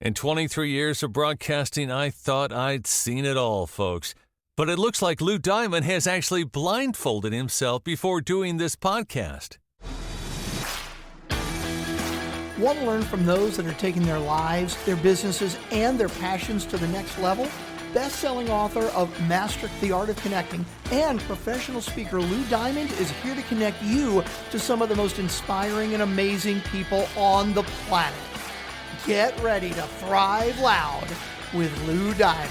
In 23 years of broadcasting, I thought I'd seen it all, folks. But it looks like Lou Diamond has actually blindfolded himself before doing this podcast. Want to learn from those that are taking their lives, their businesses, and their passions to the next level? Best-selling author of Master the Art of Connecting and professional speaker Lou Diamond is here to connect you to some of the most inspiring and amazing people on the planet. Get ready to thrive loud with Lou Diamond.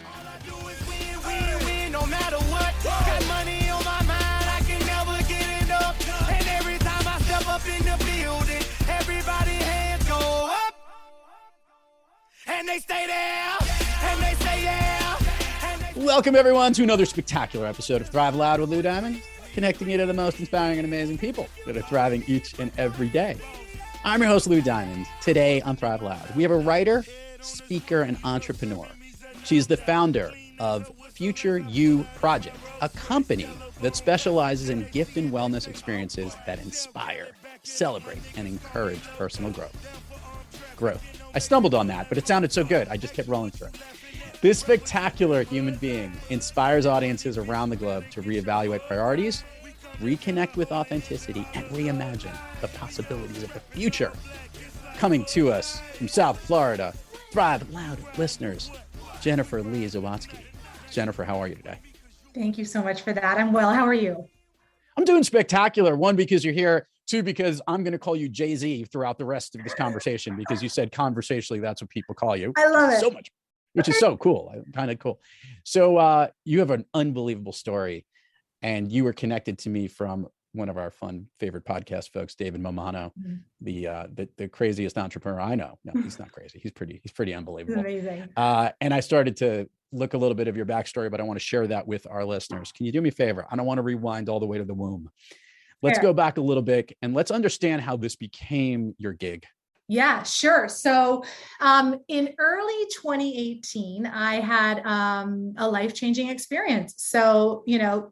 All I do is win, win, win, no matter what. Got money on my mind, I can never get enough. And every time I step up in the building, everybody hands go up. And they stay there, and they stay there. Welcome, everyone, to another spectacular episode of Thrive Loud with Lou Diamond, connecting you to the most inspiring and amazing people that are thriving each and every day. I'm your host, Lou Diamond. Today on Thrive Loud, we have a writer, speaker, and entrepreneur. She's the founder of Future You Project, a company that specializes in gift and wellness experiences that inspire, celebrate, and encourage personal growth. I stumbled on that, but it sounded so good, I just kept rolling through it. This spectacular human being inspires audiences around the globe to reevaluate priorities, reconnect with authenticity, and reimagine the possibilities of the future. Coming to us from South Florida, Thrive Loud listeners, Jennifer Lee Zawadzki. Jennifer, how are you today? Thank you so much for that. I'm well. How are you? I'm doing spectacular. One, because you're here. Two, because I'm going to call you Jay-Z throughout the rest of this conversation because you said conversationally that's what people call you. I love it. So much. Which is so cool, kind of cool. So you have an unbelievable story, and you were connected to me from one of our fun favorite podcast folks, David Momano, the craziest entrepreneur I know. No, he's not crazy. He's pretty unbelievable. Amazing. And I started to look a little bit of your backstory, but I want to share that with our listeners. Can you do me a favor? I don't want to rewind all the way to the womb. Let's go back a little bit and let's understand how this became your gig. Yeah, sure. So in early 2018, I had a life-changing experience. So,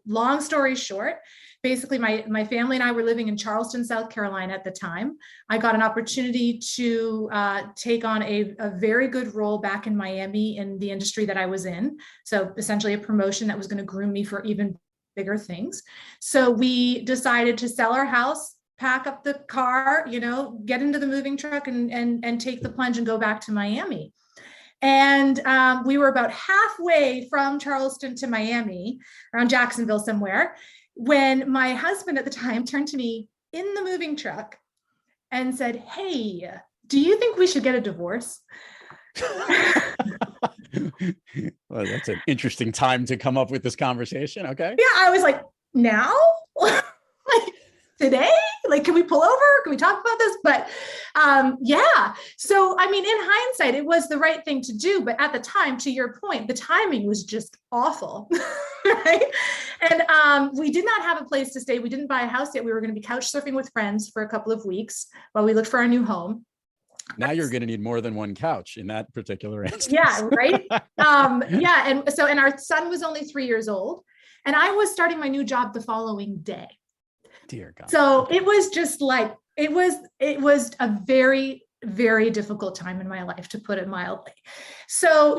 long story short, basically my family and I were living in Charleston, South Carolina at the time. I got an opportunity to take on a very good role back in Miami in the industry that I was in. So essentially a promotion that was going to groom me for even bigger things. So we decided to sell our house, pack up the car, get into the moving truck and take the plunge and go back to Miami. And we were about halfway from Charleston to Miami, around Jacksonville somewhere, when my husband at the time turned to me in the moving truck and said, "Hey, do you think we should get a divorce?" Well, that's an interesting time to come up with this conversation. Okay. Yeah, I was like, now? Like, today? Like, can we pull over? Can we talk about this? But yeah. So, I mean, in hindsight, it was the right thing to do. But at the time, to your point, the timing was just awful. Right. And we did not have a place to stay. We didn't buy a house yet. We were going to be couch surfing with friends for a couple of weeks while we looked for our new home. Now you're going to need more than one couch in that particular instance. Yeah. Right. Yeah. And our son was only 3 years old and I was starting my new job the following day. Dear God. So it was just like, it was a very, very difficult time in my life, to put it mildly. So,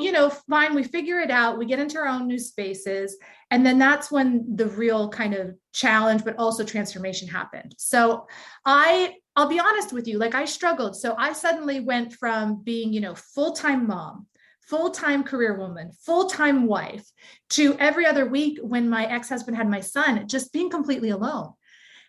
fine, we figure it out, we get into our own new spaces. And then that's when the real kind of challenge, but also transformation happened. So I'll be honest with you, like I struggled. So I suddenly went from being, full-time mom, full-time career woman, full-time wife, to every other week when my ex-husband had my son, just being completely alone.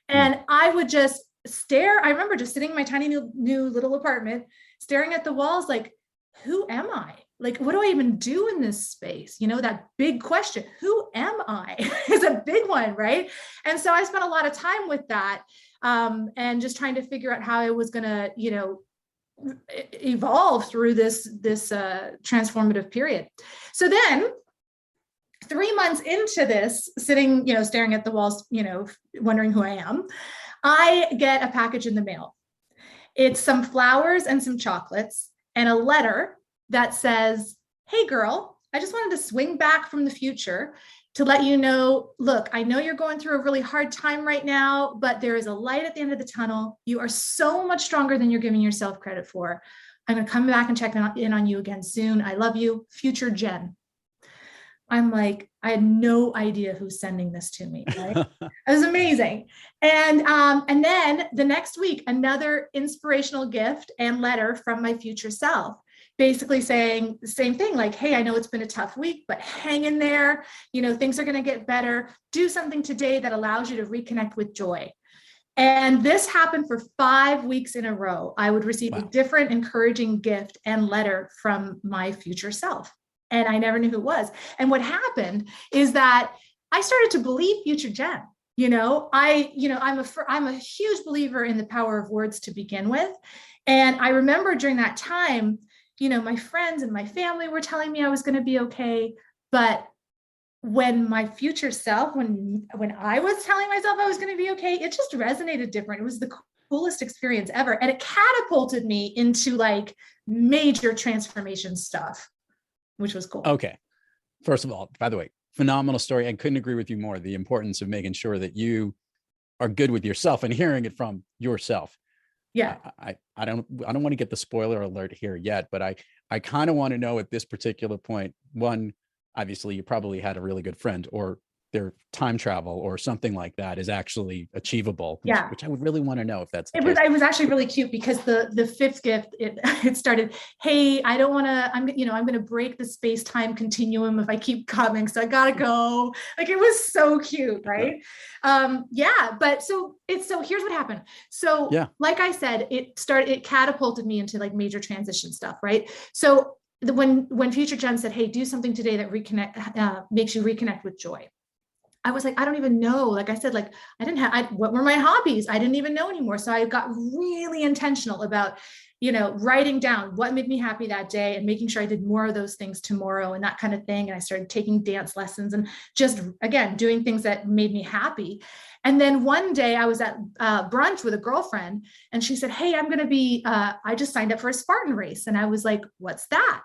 And I would just stare. I remember just sitting in my tiny new little apartment, staring at the walls, like, who am I? Like, what do I even do in this space? That big question, who am I, is a big one, right? And so I spent a lot of time with that and just trying to figure out how I was going to, evolve through this transformative period. So then 3 months into this, sitting, staring at the walls, wondering who I am, I get a package in the mail. It's some flowers and some chocolates and a letter that says, "Hey girl, I just wanted to swing back from the future to let you know, look, I know you're going through a really hard time right now, but there is a light at the end of the tunnel. You are so much stronger than you're giving yourself credit for. I'm going to come back and check in on you again soon. I love you, future Jen. I'm like, I had no idea who's sending this to me. Right? It was amazing. And then the next week, another inspirational gift and letter from my future self, basically saying the same thing, like, hey, I know it's been a tough week, but hang in there. You know, things are going to get better. Do something today that allows you to reconnect with joy. And this happened for 5 weeks in a row. I would receive a different encouraging gift and letter from my future self. And I never knew who it was. And what happened is that I started to believe future Jen. I'm a huge believer in the power of words to begin with. And I remember during that time, my friends and my family were telling me I was going to be okay. But when my future self, when I was telling myself I was going to be okay, it just resonated different. It was the coolest experience ever. And it catapulted me into like major transformation stuff, which was cool. Okay. First of all, by the way, phenomenal story. I couldn't agree with you more. The importance of making sure that you are good with yourself and hearing it from yourself. Yeah. I don't want to get the spoiler alert here yet, but I kind of want to know at this particular point, one, obviously you probably had a really good friend, or their time travel or something like that is actually achievable. Yeah. Which I would really want to know if that's the case. It was actually really cute because the fifth gift, it started, hey, I don't want to, I'm going to break the space-time continuum if I keep coming. So I got to go. Like, it was so cute. Right. But so here's what happened. So like I said, it catapulted me into like major transition stuff. Right. So when future Jen said, hey, do something today that makes you reconnect with joy. I was like, I don't even know. Like I said, like what were my hobbies? I didn't even know anymore. So I got really intentional about, writing down what made me happy that day and making sure I did more of those things tomorrow and that kind of thing. And I started taking dance lessons and just, again, doing things that made me happy. And then one day I was at brunch with a girlfriend and she said, hey, I just signed up for a Spartan race. And I was like, what's that?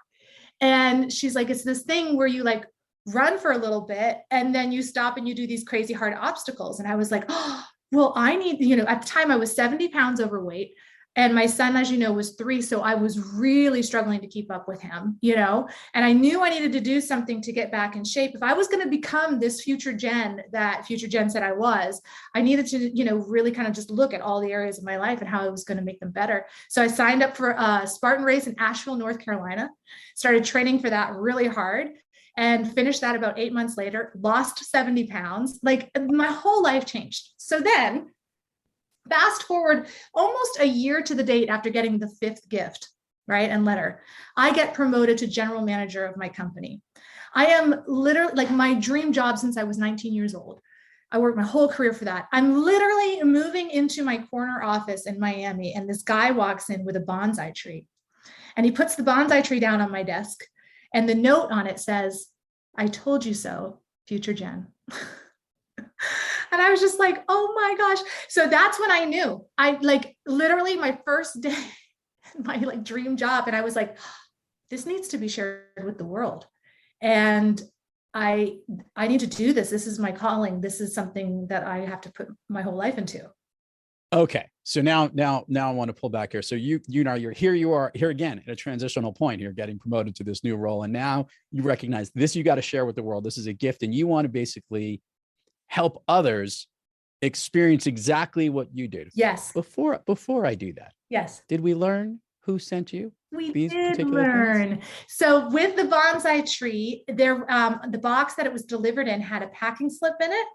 And she's like, it's this thing where you like run for a little bit and then you stop and you do these crazy hard obstacles. And I was like, oh, well, I need, at the time I was 70 pounds overweight and my son, as you know, was 3. So I was really struggling to keep up with him, and I knew I needed to do something to get back in shape. If I was going to become this future Jen that future Jen said I needed to, really kind of just look at all the areas of my life and how I was going to make them better. So I signed up for a Spartan race in Asheville, North Carolina, started training for that really hard. And finished that about 8 months later, lost 70 pounds. Like, my whole life changed. So then fast forward almost a year to the date after getting the 5th gift, right, and letter, I get promoted to general manager of my company. I am literally, like, my dream job since I was 19 years old. I worked my whole career for that. I'm literally moving into my corner office in Miami, and this guy walks in with a bonsai tree. And he puts the bonsai tree down on my desk. And the note on it says, I told you so, future Jen. And I was just like, oh my gosh. So that's when I knew. I literally my first day, my dream job. And I was like, this needs to be shared with the world. And I need to do this. This is my calling. This is something that I have to put my whole life into. Okay. So now I want to pull back here. So you're here again at a transitional point. You're getting promoted to this new role. And now you recognize this, you got to share with the world. This is a gift. And you want to basically help others experience exactly what you did. Yes. Before I do that. Yes. Did we learn who sent you? We did learn. Things? So with the bonsai tree, the box that it was delivered in had a packing slip in it.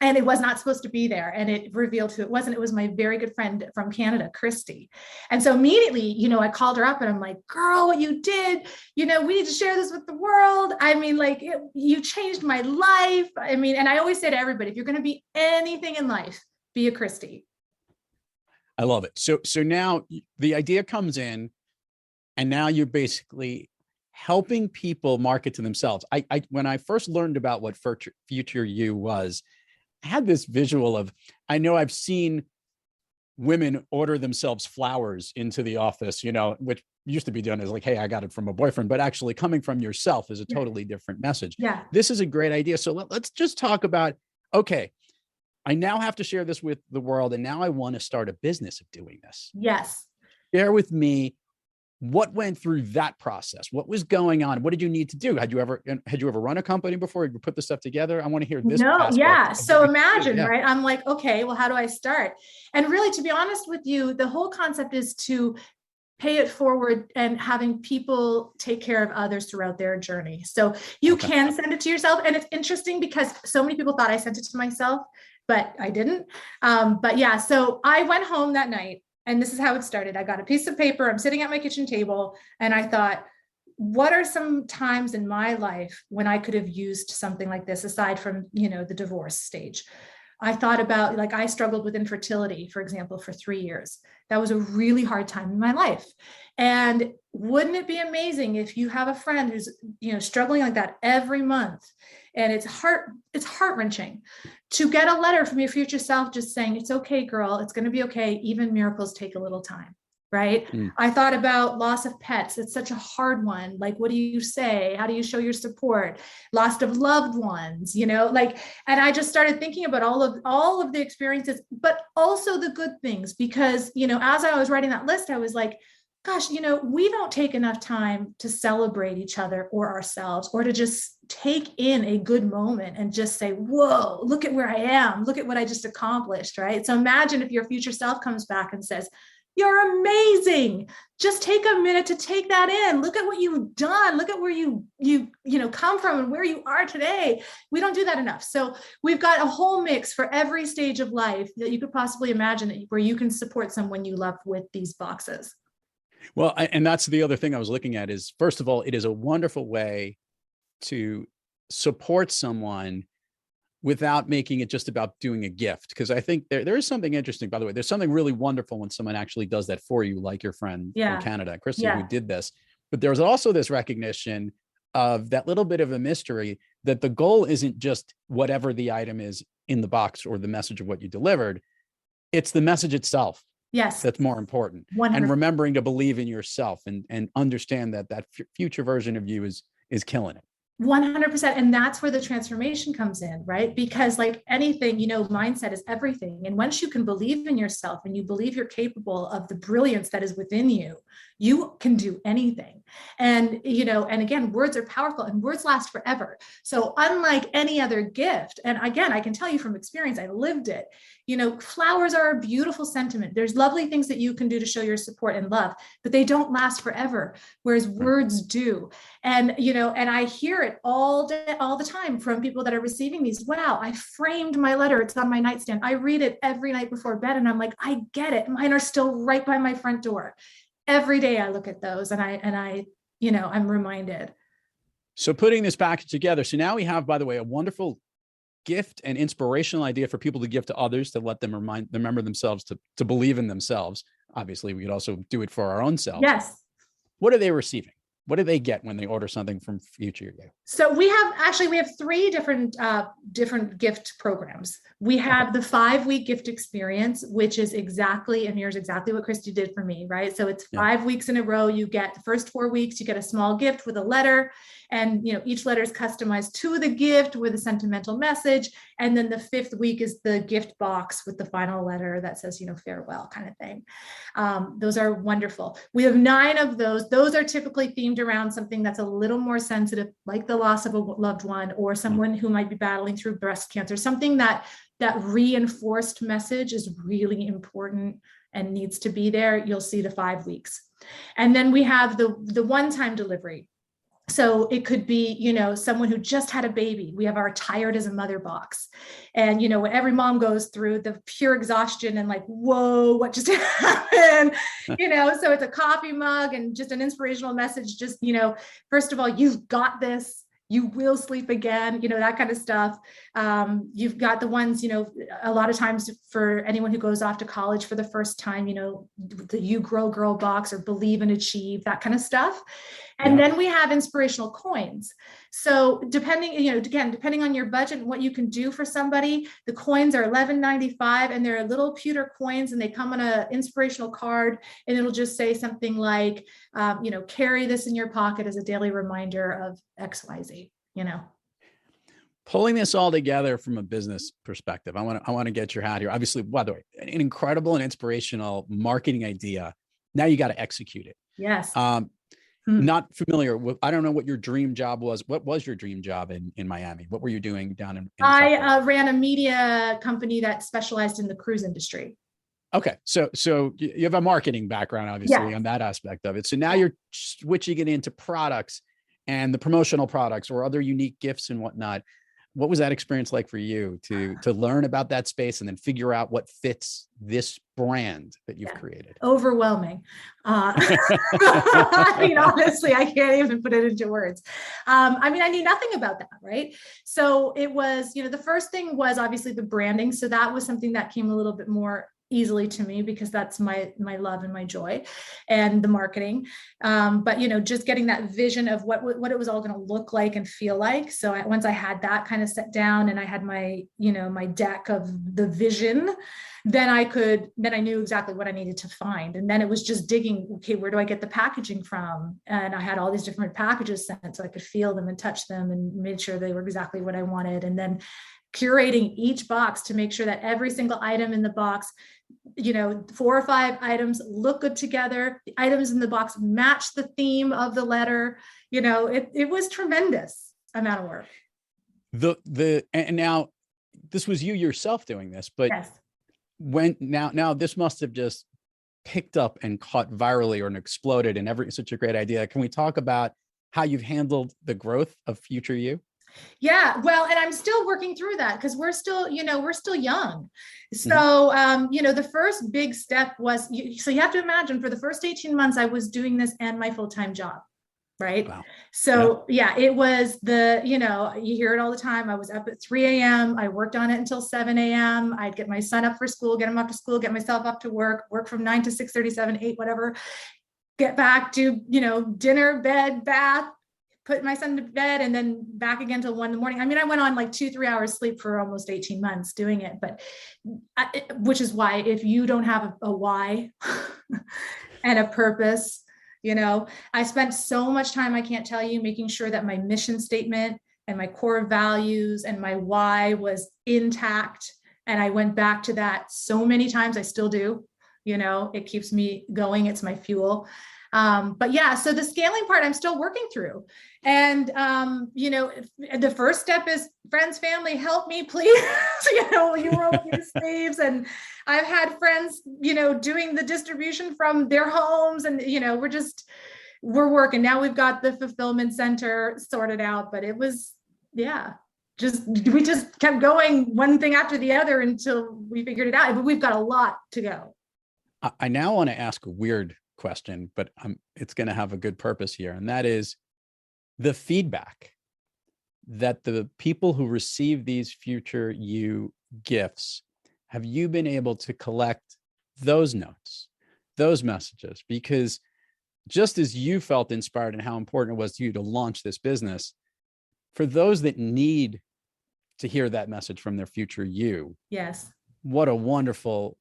And it was not supposed to be there. And it revealed who it wasn't. It was my very good friend from Canada, Christy. And so immediately, I called her up and I'm like, girl, what you did, we need to share this with the world. I mean, you changed my life. I mean, and I always say to everybody, if you're going to be anything in life, be a Christy. I love it. So now the idea comes in and now you're basically helping people market to themselves. When I first learned about what future you was, I had this visual of, I know I've seen women order themselves flowers into the office, which used to be done as like, hey, I got it from a boyfriend, but actually coming from yourself is a totally different message. Yeah. This is a great idea. So let's just talk about, okay, I now have to share this with the world, and now I want to start a business of doing this. Yes. Share with me what went through that process. What was going on? What did you need to do? Had you ever run a company before? Did you put this stuff together? I want to hear this. No, yeah. So imagine, yeah. right? I'm like, okay, well, how do I start? And really, to be honest with you, the whole concept is to pay it forward and having people take care of others throughout their journey. So you can send it to yourself. And it's interesting because so many people thought I sent it to myself, but I didn't. But yeah, so I went home that night, and this is how it started. I got a piece of paper. I'm sitting at my kitchen table, and I thought, what are some times in my life when I could have used something like this, aside from, the divorce stage? I thought about, like, I struggled with infertility, for example, for 3 years. That was a really hard time in my life. And wouldn't it be amazing if you have a friend who's, struggling like that every month, and it's heart-wrenching to get a letter from your future self just saying, it's okay, girl, it's going to be okay. Even miracles take a little time. Right? I thought about loss of pets. It's such a hard one. Like, what do you say? How do you show your support? Loss of loved ones, and I just started thinking about all of the experiences, but also the good things, because, as I was writing that list, I was like, gosh, we don't take enough time to celebrate each other or ourselves, or to just take in a good moment and just say, whoa, look at where I am. Look at what I just accomplished. Right? So imagine if your future self comes back and says, you're amazing. Just take a minute to take that in. Look at what you've done. Look at where you come from and where you are today. We don't do that enough. So we've got a whole mix for every stage of life that you could possibly imagine, where you can support someone you love with these boxes. Well, and that's the other thing I was looking at is, first of all, it is a wonderful way to support someone without making it just about doing a gift. Because I think there is something interesting, by the way. There's something really wonderful when someone actually does that for you, like your friend from Canada, Christy, who did this. But there's also this recognition of that little bit of a mystery, that the goal isn't just whatever the item is in the box or the message of what you delivered. It's the message itself. Yes. That's more important. 100%. And remembering to believe in yourself and understand that future version of you is killing it. 100%. And that's where the transformation comes in, right? Because like anything, mindset is everything. And once you can believe in yourself and you believe you're capable of the brilliance that is within you, you can do anything. And, and again, words are powerful and words last forever. So unlike any other gift, and again, I can tell you from experience, I lived it. Flowers are a beautiful sentiment. There's lovely things that you can do to show your support and love, but they don't last forever, whereas words do. And, and I hear it all the time from people that are receiving these. Wow, I framed my letter. It's on my nightstand. I read it every night before bed. And I'm like, I get it. Mine are still right by my front door. Every day I look at those and I'm reminded. So putting this package together. So now we have, by the way, a wonderful gift and inspirational idea for people to give to others, to let them remember themselves, to believe in themselves. Obviously, we could also do it for our own selves. Yes. What are they receiving? What do they get when they order something from Future You? So we have 3 different gift programs. We have the 5-week gift experience, which is exactly what Christy did for me, right? So it's 5 weeks in a row. You get the first 4 weeks, you get a small gift with a letter, and each letter is customized to the gift with a sentimental message. And then the 5th week is the gift box with the final letter that says, farewell, kind of thing. Those are wonderful. We have 9 of those. Those are typically themed around something that's a little more sensitive, like the loss of a loved one, or someone who might be battling through breast cancer. Something that reinforced message is really important and needs to be there. You'll see the 5 weeks. And then we have the one-time delivery. So it could be, someone who just had a baby. We have our Tired as a Mother box. And, what every mom goes through, the pure exhaustion and like, whoa, what just happened? So it's a coffee mug and just an inspirational message. Just, first of all, you've got this. You will sleep again, that kind of stuff. You've got the ones, a lot of times for anyone who goes off to college for the first time, the You Grow Girl box or Believe and Achieve, that kind of stuff. And then we have inspirational coins. So depending on your budget and what you can do for somebody, the coins are $11.95 and they're little pewter coins and they come on an inspirational card and it'll just say something like, carry this in your pocket as a daily reminder of XYZ, Pulling this all together from a business perspective, I want to get your hat here. Obviously, by the way, an incredible and inspirational marketing idea. Now you got to execute it. Yes. Not familiar with, I don't know what your dream job was. What was your dream job in Miami? What were you doing down in I ran a media company that specialized in the cruise industry. Okay. So you have a marketing background, obviously, on that aspect of it. So now you're switching it into products and the promotional products or other unique gifts and whatnot. What was that experience like for you to learn about that space and then figure out what fits this brand that you've created? Overwhelming. Honestly, I can't even put it into words. I knew nothing about that, right? So it was, the first thing was obviously the branding. So that was something that came a little bit more easily to me because that's my love and my joy, and the marketing. But just getting that vision of what it was all going to look like and feel like. So once I had that kind of set down and I had my my deck of the vision, then I knew exactly what I needed to find. And then it was just digging, okay, where do I get the packaging from? And I had all these different packages sent so I could feel them and touch them and made sure they were exactly what I wanted. And then curating each box to make sure that every single item in the box, 4 or 5 items look good together. The items in the box match the theme of the letter. It was tremendous amount of work. And now this was you yourself doing this, but yes. Now this must have just picked up and caught virally or exploded and such a great idea. Can we talk about how you've handled the growth of Future You? Yeah, well, and I'm still working through that because we're still young. So, the first big step was, so you have to imagine for the first 18 months, I was doing this and my full-time job. Right. Wow. So it was you hear it all the time. I was up at 3 a.m. I worked on it until 7 a.m. I'd get my son up for school, get him up to school, get myself up to work from 9 to 6:37, 8, whatever, get back to, dinner, bed, bath, put my son to bed, and then back again till 1 a.m. I went on like 2-3 hours sleep for almost 18 months doing it, but which is why if you don't have a why and a purpose, I spent so much time, I can't tell you, making sure that my mission statement and my core values and my why was intact. And I went back to that so many times. I still do, it keeps me going. It's my fuel. But yeah, so the scaling part, I'm still working through. And, the first step is friends, family, help me, please. You roll up your sleeves. And I've had friends, doing the distribution from their homes and, we're working. Now we've got the fulfillment center sorted out, but it was, we just kept going one thing after the other until we figured it out. But we've got a lot to go. I now want to ask a weird question, but it's going to have a good purpose here. And that is the feedback that the people who receive these Future You gifts, have you been able to collect those notes, those messages? Because just as you felt inspired and how important it was to you to launch this business, for those that need to hear that message from their Future You, yes, what a wonderful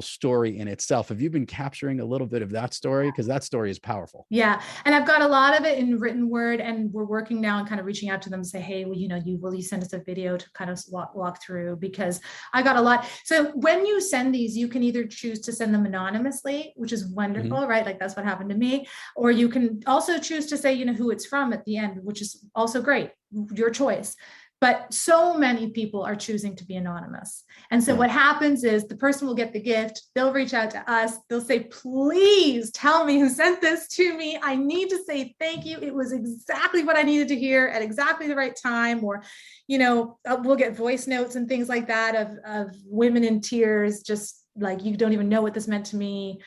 story in itself. Have you been capturing a little bit of that story? Because that story is powerful. Yeah. And I've got a lot of it in written word, and we're working now and kind of reaching out to them and say, hey, well, will you send us a video to kind of walk through, because I got a lot. So when you send these, you can either choose to send them anonymously, which is wonderful, right? Like that's what happened to me. Or you can also choose to say, who it's from at the end, which is also great, your choice. But so many people are choosing to be anonymous. And so what happens is the person will get the gift. They'll reach out to us. They'll say, please tell me who sent this to me. I need to say thank you. It was exactly what I needed to hear at exactly the right time. Or, we'll get voice notes and things like that of women in tears, just like, you don't even know what this meant to me.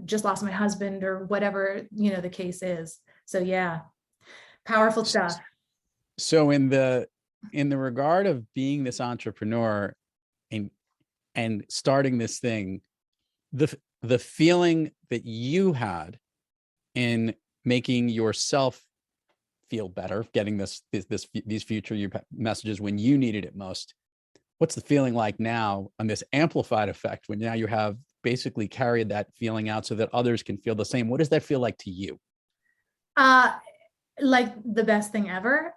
Just lost my husband or whatever, the case is. So yeah, powerful stuff. So in the regard of being this entrepreneur and starting this thing, the feeling that you had in making yourself feel better, getting these future you messages when you needed it most. What's the feeling like now on this amplified effect when now you have basically carried that feeling out so that others can feel the same? What does that feel like to you? Like the best thing ever.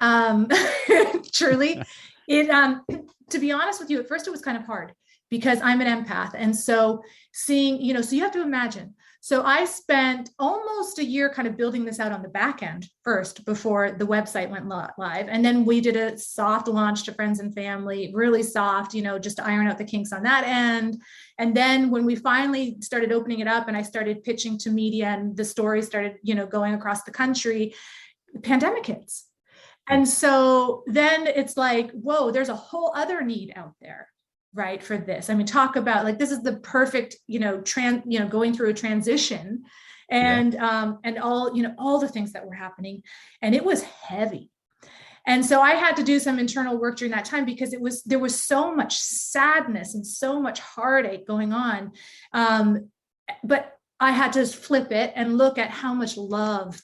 Truly. To be honest with you, at first it was kind of hard because I'm an empath. And so seeing, so you have to imagine. So I spent almost a year kind of building this out on the back end first before the website went live. And then we did a soft launch to friends and family, really soft, just to iron out the kinks on that end. And then when we finally started opening it up and I started pitching to media and the story started, going across the country, the pandemic hits. And so then it's like, whoa, there's a whole other need out there, right, for this. I mean, talk about like, this is the perfect, going through a transition and all the things that were happening. And it was heavy. And so I had to do some internal work during that time because there was so much sadness and so much heartache going on. But I had to flip it and look at how much love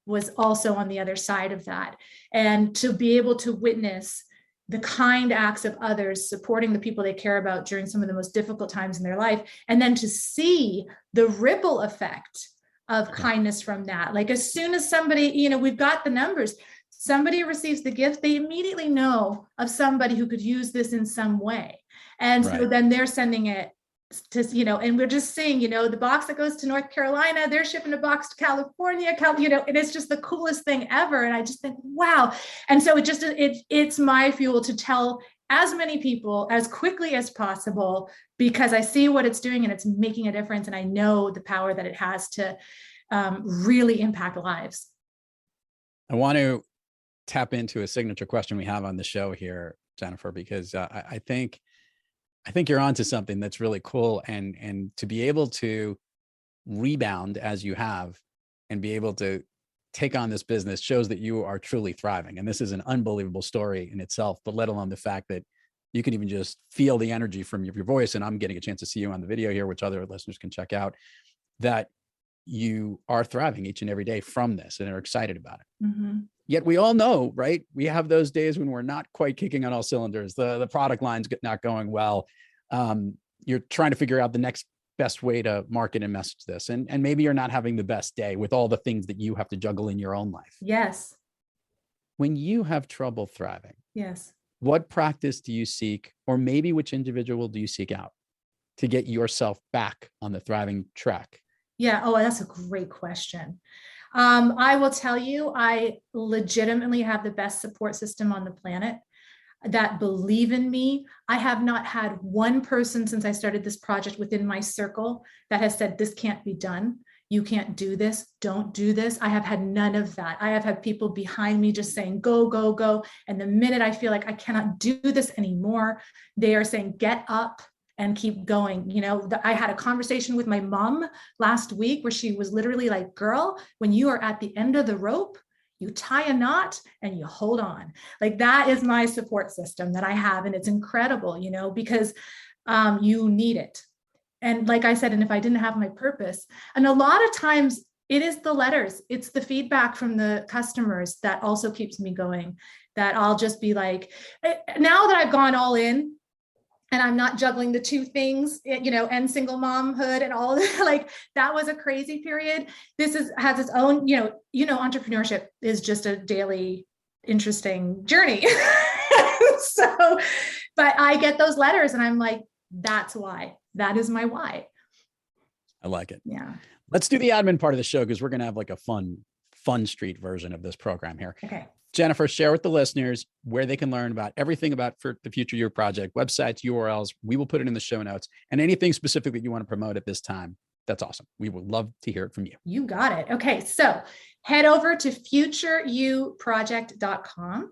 was also on the other side of that. And to be able to witness the kind acts of others supporting the people they care about during some of the most difficult times in their life. And then to see the ripple effect of kindness from that. Like as soon as somebody, we've got the numbers, somebody receives the gift, they immediately know of somebody who could use this in some way. And so then they're sending it to, and we're just seeing, the box that goes to North Carolina, they're shipping a box to California, and it's just the coolest thing ever. And I just think, wow. And so it's my fuel to tell as many people as quickly as possible, because I see what it's doing and it's making a difference. And I know the power that it has to really impact lives. I want to tap into a signature question we have on the show here, Jennifer, because I think you're onto something that's really cool, and to be able to rebound as you have and be able to take on this business shows that you are truly thriving. And this is an unbelievable story in itself, but let alone the fact that you can even just feel the energy from your voice. And I'm getting a chance to see you on the video here, which other listeners can check out, that you are thriving each and every day from this and are excited about it. Mm-hmm. Yet we all know, right? We have those days when we're not quite kicking on all cylinders. The product line's not going well. You're trying to figure out the next best way to market and message this. And maybe you're not having the best day with all the things that you have to juggle in your own life. Yes. When you have trouble thriving, yes, what practice do you seek, or maybe which individual do you seek out to get yourself back on the thriving track? Yeah. Oh, that's a great question. I will tell you, I legitimately have the best support system on the planet that believe in me. I have not had one person since I started this project within my circle that has said, this can't be done. You can't do this. Don't do this. I have had none of that. I have had people behind me just saying, go, go, go. And the minute I feel like I cannot do this anymore, they are saying, get up and keep going. I had a conversation with my mom last week where she was literally like, girl, when you are at the end of the rope, you tie a knot and you hold on. Like that is my support system that I have. And it's incredible, because you need it. And like I said, and if I didn't have my purpose, and a lot of times it is the letters, it's the feedback from the customers that also keeps me going, that I'll just be like, now that I've gone all in, and I'm not juggling the two things, and single momhood and all of that. Like that was a crazy period. This has its own, entrepreneurship is just a daily interesting journey. But I get those letters and I'm like, that's why. That is my why. I like it. Yeah. Let's do the admin part of the show, because we're going to have like a fun street version of this program here. Okay. Jennifer, share with the listeners where they can learn about everything about for the Future Year Project, websites, URLs. We will put it in the show notes, and anything specific that you want to promote at this time. That's awesome. We would love to hear it from you. You got it. Okay. So head over to futureyouproject.com.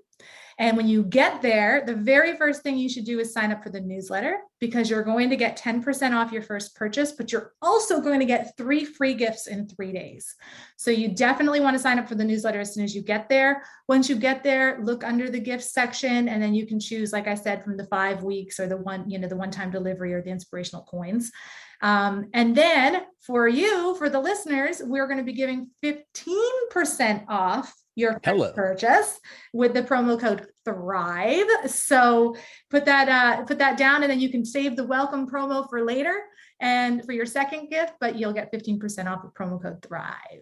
And when you get there, the very first thing you should do is sign up for the newsletter, because you're going to get 10% off your first purchase, but you're also going to get 3 free gifts in 3 days. So you definitely want to sign up for the newsletter as soon as you get there. Once you get there, look under the gifts section, and then you can choose, like I said, from the 5 weeks or the one-time delivery or the inspirational coins. And then for the listeners, we're going to be giving 15% off your first purchase with the promo code THRIVE. So put that down, and then you can save the welcome promo for later and for your second gift, but you'll get 15% off with promo code THRIVE.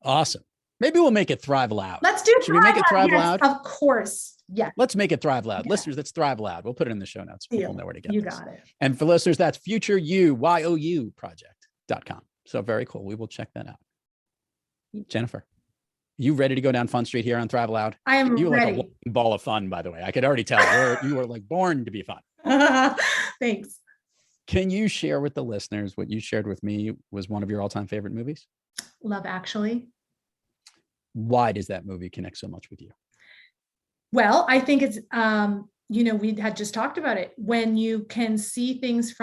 Awesome. Maybe we'll make it Thrive Loud. Let's do it. Should we make it Thrive Loud? Of course. Yeah. Let's make it Thrive Loud. Yeah. Listeners, let's Thrive Loud. We'll put it in the show notes. People know where to get You this. got it. And for listeners, that's futureyou project.com. So very cool. We will check that out. Jennifer, you ready to go down Fun Street here on Thrive Loud? I am you ready. Like a ball of fun, by the way. I could already tell. You were like born to be fun. Thanks. Can you share with the listeners what you shared with me was one of your all-time favorite movies? Love Actually. Why does that movie connect so much with you? Well, I think it's, we had just talked about it. When you can see things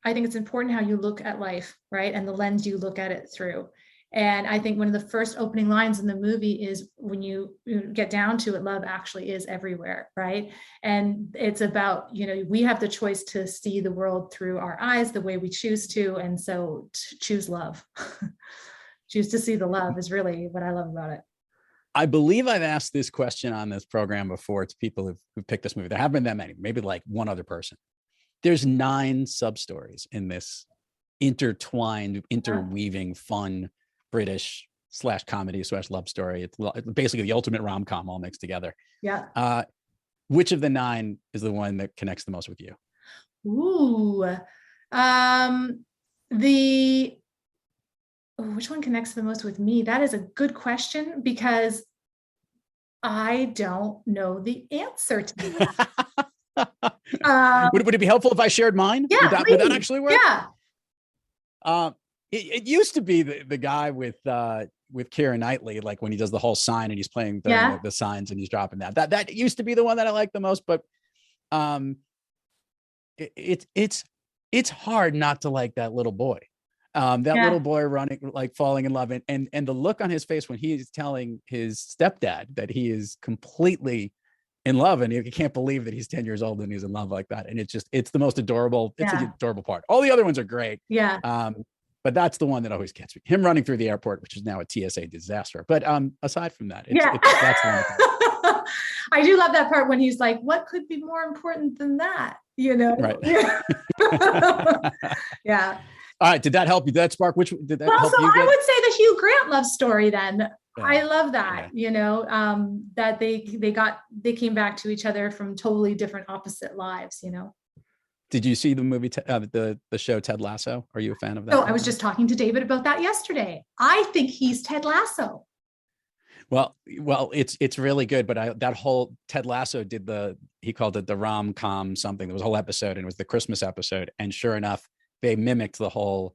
I think it's important how you look at life, right? And the lens you look at it through. And I think one of the first opening lines in the movie is, when you get down to it, love actually is everywhere, right? And it's about, we have the choice to see the world through our eyes the way we choose to. And so choose love. Choose to see the love is really what I love about it. I believe I've asked this question on this program before to people who've picked this movie. There haven't been that many, maybe like one other person. There's 9 sub-stories in this intertwined, interweaving, fun British /comedy /love story. It's basically the ultimate rom-com all mixed together. Yeah. Which of the 9 is the one that connects the most with you? Ooh, which one connects the most with me? That is a good question, because I don't know the answer to that. Would it be helpful if I shared mine? Yeah, would that actually work? Yeah. It used to be the guy with Keira Knightley, like when he does the whole sign and he's playing the signs and he's dropping that used to be the one that I like the most, but it's hard not to like that little boy. Little boy running, like falling in love, and the look on his face when he's telling his stepdad that he is completely in love, and he can't believe that he's 10 years old and he's in love like that. And it's the most adorable. It's an adorable part. All the other ones are great. Yeah. But that's the one that always gets me. Him running through the airport, which is now a TSA disaster. But aside from that, that's the one. I do love that part when he's like, "What could be more important than that?" Right. Yeah. All right. Did that help you? Did that spark? Did that help you? I would say the Hugh Grant love story then. Yeah. I love that, that they came back to each other from totally different opposite lives, Did you see the movie, the show Ted Lasso? Are you a fan of that? Oh, I was just talking to David about that yesterday. I think he's Ted Lasso. Well, it's really good, but that whole Ted Lasso he called it the rom-com something. There was a whole episode, and it was the Christmas episode. And sure enough, they mimicked the whole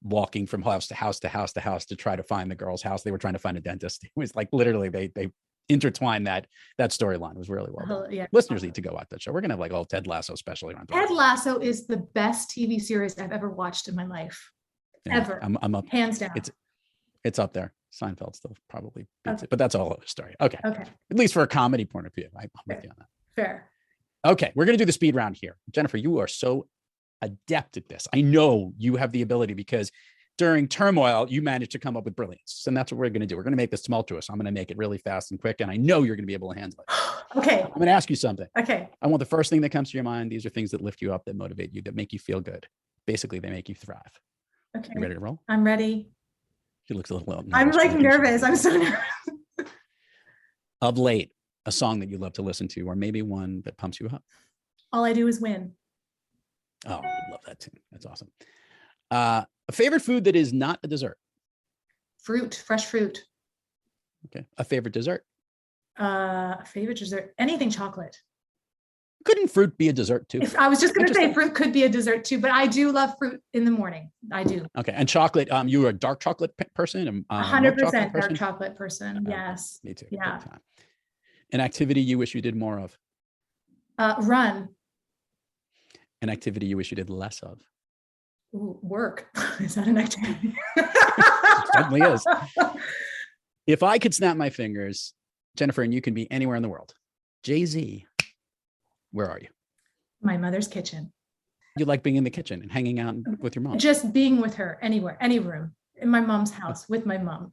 walking from house to house to house to house to try to find the girl's house. They were trying to find a dentist. It was like literally they intertwined that storyline. It was really well done. Yeah. Listeners need to go watch that show. We're gonna have like all Ted Lasso special around. Ted Lasso is the best TV series I've ever watched in my life. Yeah, ever. I'm up. Hands down. It's up there. Seinfeld still probably beats it, but that's all other story. Okay. Okay. At least for a comedy point of view, I'm with you on that. Fair. Okay, we're gonna do the speed round here. Jennifer, you are so adept at this. I know you have the ability because during turmoil, you managed to come up with brilliance. And that's what we're going to do. We're going to make this tumultuous. I'm going to make it really fast and quick. And I know you're going to be able to handle it. Okay. I'm going to ask you something. Okay. I want the first thing that comes to your mind. These are things that lift you up, that motivate you, that make you feel good. Basically, they make you thrive. Okay. You ready to roll? I'm ready. She looks a little nervous. I'm like nervous. I'm so nervous. Of late, a song that you love to listen to, or maybe one that pumps you up. All I Do Is Win. Oh, I love that tune. That's awesome. A favorite food that is not a dessert. Fruit, fresh fruit. Okay. A favorite dessert. Favorite dessert, anything chocolate. Couldn't fruit be a dessert too? I was just going to say fruit could be a dessert too, but I do love fruit in the morning. I do. Okay. And chocolate, you are a dark chocolate person? 100% dark chocolate person. Yes. Me too. Yeah. An activity you wish you did more of. Run. An activity you wish you did less of. Ooh, work. Is that an activity? It certainly is. If I could snap my fingers, Jennifer, and you can be anywhere in the world, Jay-Z, where are you? My mother's kitchen. You like being in the kitchen and hanging out with your mom? Just being with her anywhere, any room, in my mom's house with my mom.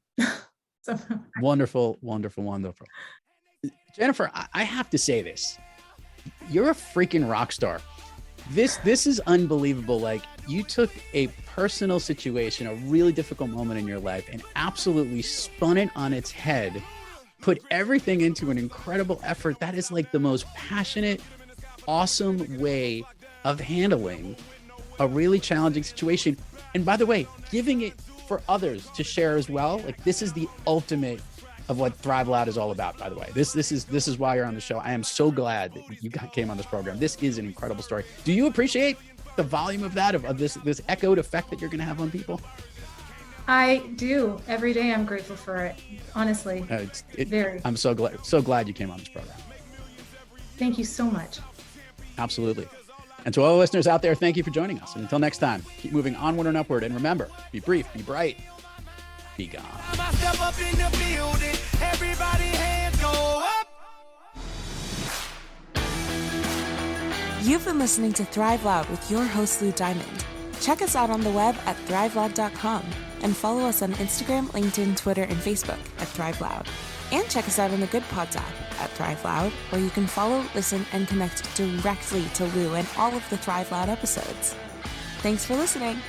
So, wonderful, wonderful, wonderful. Jennifer, I have to say this. You're a freaking rock star. This is unbelievable. Like, you took a personal situation, a really difficult moment in your life, and absolutely spun it on its head, put everything into an incredible effort. That is like the most passionate, awesome way of handling a really challenging situation. And by the way, giving it for others to share as well. Like, this is the ultimate of what Thrive Loud is all about, by the way. This is why you're on the show. I am so glad that you came on this program. This is an incredible story. Do you appreciate the volume of that, of this echoed effect that you're going to have on people? I do. Every day I'm grateful for it, honestly. Very. I'm so glad you came on this program. Thank you so much. Absolutely. And to all the listeners out there, thank you for joining us. And until next time, keep moving onward and upward. And remember, be brief, be bright, be gone. I step up in the building, everybody hands go up. You've been listening to Thrive Loud with your host, Lou Diamond. Check us out on the web at thriveloud.com and follow us on Instagram, LinkedIn, Twitter, and Facebook at Thrive Loud. And check us out on the Good Pods app at Thrive Loud, where you can follow, listen, and connect directly to Lou and all of the Thrive Loud episodes. Thanks for listening.